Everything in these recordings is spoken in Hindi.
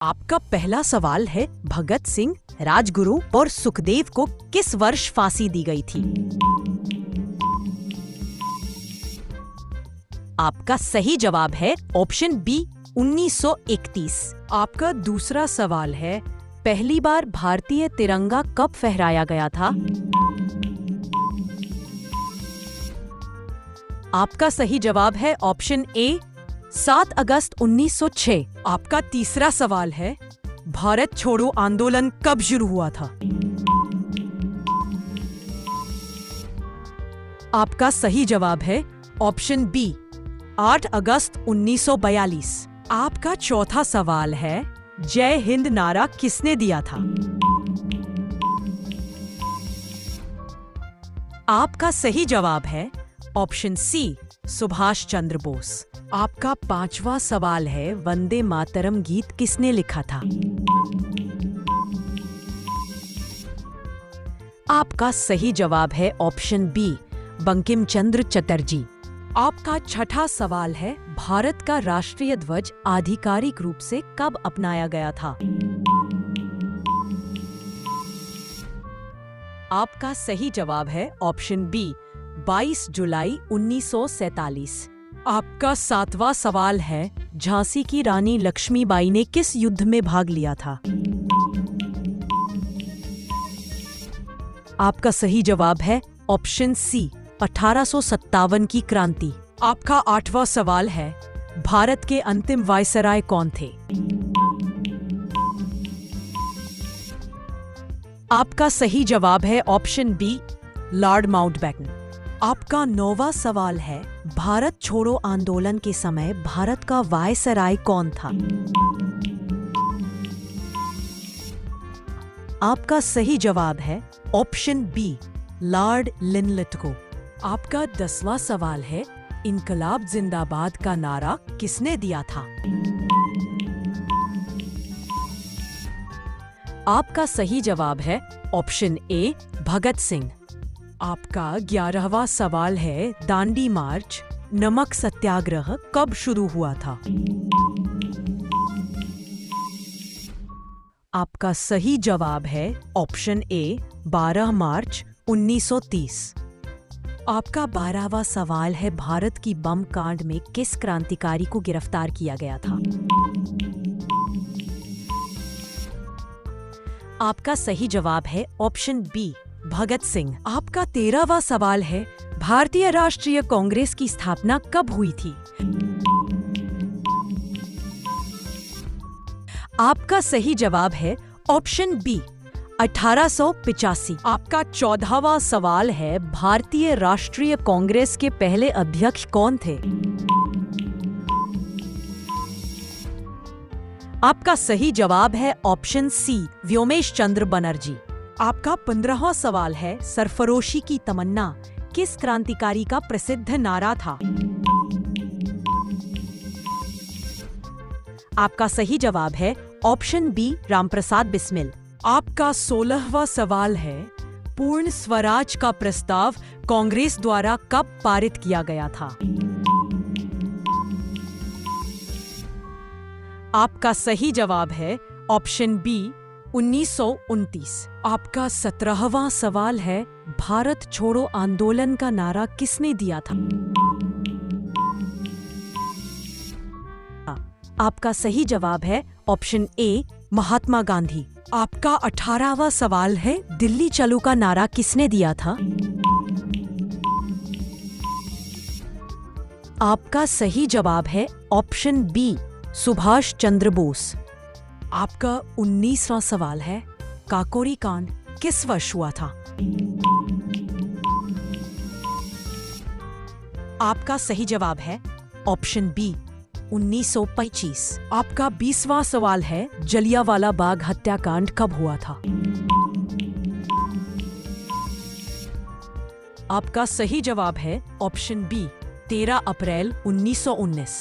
आपका पहला सवाल है, भगत सिंह, राजगुरु और सुखदेव को किस वर्ष फांसी दी गई थी? आपका सही जवाब है ऑप्शन बी 1931। आपका दूसरा सवाल है, पहली बार भारतीय तिरंगा कब फहराया गया था? आपका सही जवाब है ऑप्शन ए 7 अगस्त 1906। आपका तीसरा सवाल है, भारत छोड़ो आंदोलन कब शुरू हुआ था? आपका सही जवाब है ऑप्शन बी 8 अगस्त 1942। आपका चौथा सवाल है, जय हिंद नारा किसने दिया था? आपका सही जवाब है ऑप्शन सी सुभाष चंद्र बोस। आपका पांचवा सवाल है, वंदे मातरम गीत किसने लिखा था? आपका सही जवाब है ऑप्शन बी बंकिम चंद्र चटर्जी। आपका छठा सवाल है, भारत का राष्ट्रीय ध्वज आधिकारिक रूप से कब अपनाया गया था? आपका सही जवाब है ऑप्शन बी 22 जुलाई 1947। आपका सातवां सवाल है, झांसी की रानी लक्ष्मीबाई ने किस युद्ध में भाग लिया था? आपका सही जवाब है ऑप्शन सी 1857 की क्रांति। आपका आठवां सवाल है, भारत के अंतिम वायसराय कौन थे? आपका सही जवाब है ऑप्शन बी लॉर्ड माउंटबेटन। आपका 9वां सवाल है, भारत छोड़ो आंदोलन के समय भारत का वायसराय कौन था? आपका सही जवाब है ऑप्शन बी लॉर्ड लिनलिथगो। आपका 10वां सवाल है, इनकलाब जिंदाबाद का नारा किसने दिया था? आपका सही जवाब है ऑप्शन ए भगत सिंह। आपका 11वां सवाल है, दांडी मार्च नमक सत्याग्रह कब शुरू हुआ था? आपका सही जवाब है ऑप्शन ए 12 मार्च 1930। आपका 12वां सवाल है, भारत की बम कांड में किस क्रांतिकारी को गिरफ्तार किया गया था? आपका सही जवाब है ऑप्शन बी भगत सिंह। आपका 13वां सवाल है, भारतीय राष्ट्रीय कांग्रेस की स्थापना कब हुई थी? आपका सही जवाब है ऑप्शन बी 1885। आपका 14वां सवाल है, भारतीय राष्ट्रीय कांग्रेस के पहले अध्यक्ष कौन थे? आपका सही जवाब है ऑप्शन सी व्योमेश चंद्र बनर्जी। आपका 15वां सवाल है, सरफरोशी की तमन्ना किस क्रांतिकारी का प्रसिद्ध नारा था? आपका सही जवाब है ऑप्शन बी रामप्रसाद बिस्मिल। आपका 16वां सवाल है, पूर्ण स्वराज का प्रस्ताव कांग्रेस द्वारा कब पारित किया गया था? आपका सही जवाब है ऑप्शन बी 1929। आपका 17वां सवाल है, भारत छोड़ो आंदोलन का नारा किसने दिया था? आपका सही जवाब है ऑप्शन ए महात्मा गांधी। आपका 18वां सवाल है, दिल्ली चलो का नारा किसने दिया था? आपका सही जवाब है ऑप्शन बी सुभाष चंद्र बोस। आपका 19वां सवाल है, काकोरी कांड किस वर्ष हुआ था? आपका सही जवाब है ऑप्शन बी 1925। आपका 20वां सवाल है, जलियांवाला बाग हत्याकांड कब हुआ था? आपका सही जवाब है ऑप्शन बी 13 अप्रैल 1919।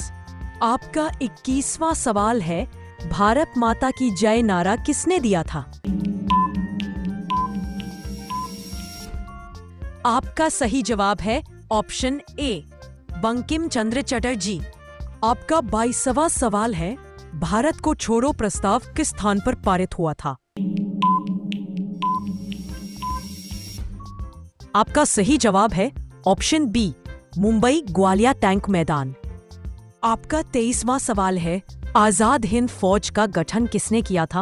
आपका 21वां सवाल है, भारत माता की जय नारा किसने दिया था? आपका सही जवाब है ऑप्शन ए बंकिम चंद्र चटर्जी। आपका 22वां सवाल है, भारत को छोड़ो प्रस्ताव किस स्थान पर पारित हुआ था? आपका सही जवाब है ऑप्शन बी, मुंबई ग्वालियर टैंक मैदान। आपका 23वां सवाल है, आजाद हिंद फौज का गठन किसने किया था?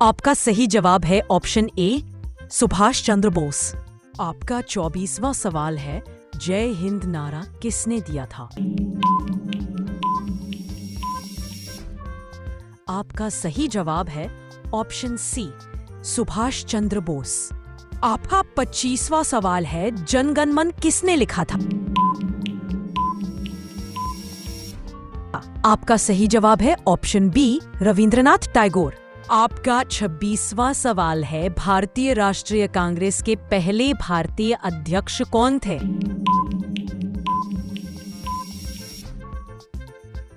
आपका सही जवाब है ऑप्शन ए, सुभाष चंद्र बोस। आपका 24वां सवाल है, जय हिंद नारा किसने दिया था? आपका सही जवाब है ऑप्शन सी, सुभाष चंद्र बोस। आपका 25वां सवाल है, जनगण मन किसने लिखा था? आपका सही जवाब है ऑप्शन बी, रविंद्रनाथ टैगोर। आपका 26वां सवाल है, भारतीय राष्ट्रीय कांग्रेस के पहले भारतीय अध्यक्ष कौन थे?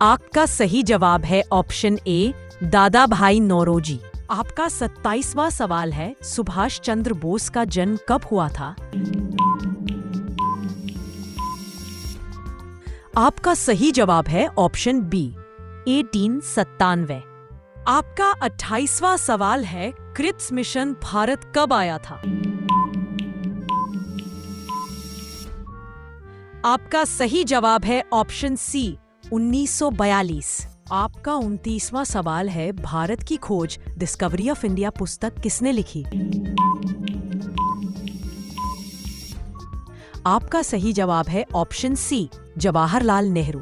आपका सही जवाब है ऑप्शन ए, दादा भाई नौरोजी। आपका 27वां सवाल है, सुभाष चंद्र बोस का जन्म कब हुआ था? आपका सही जवाब है ऑप्शन बी, 1897। आपका 28वां सवाल है, क्रिप्स मिशन भारत कब आया था? आपका सही जवाब है ऑप्शन सी, 1942। आपका 29वां सवाल है, भारत की खोज डिस्कवरी ऑफ इंडिया पुस्तक किसने लिखी? आपका सही जवाब है ऑप्शन सी, जवाहरलाल नेहरू।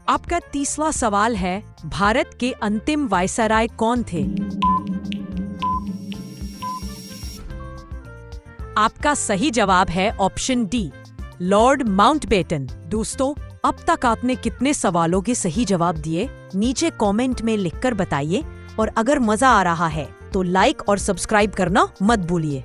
आपका 30वां सवाल है, भारत के अंतिम वायसराय कौन थे? आपका सही जवाब है ऑप्शन डी, लॉर्ड माउंटबेटन। दोस्तों, अब तक आपने कितने सवालों के सही जवाब दिए नीचे कमेंट में लिखकर बताइए, और अगर मजा आ रहा है तो लाइक और सब्सक्राइब करना मत भूलिए।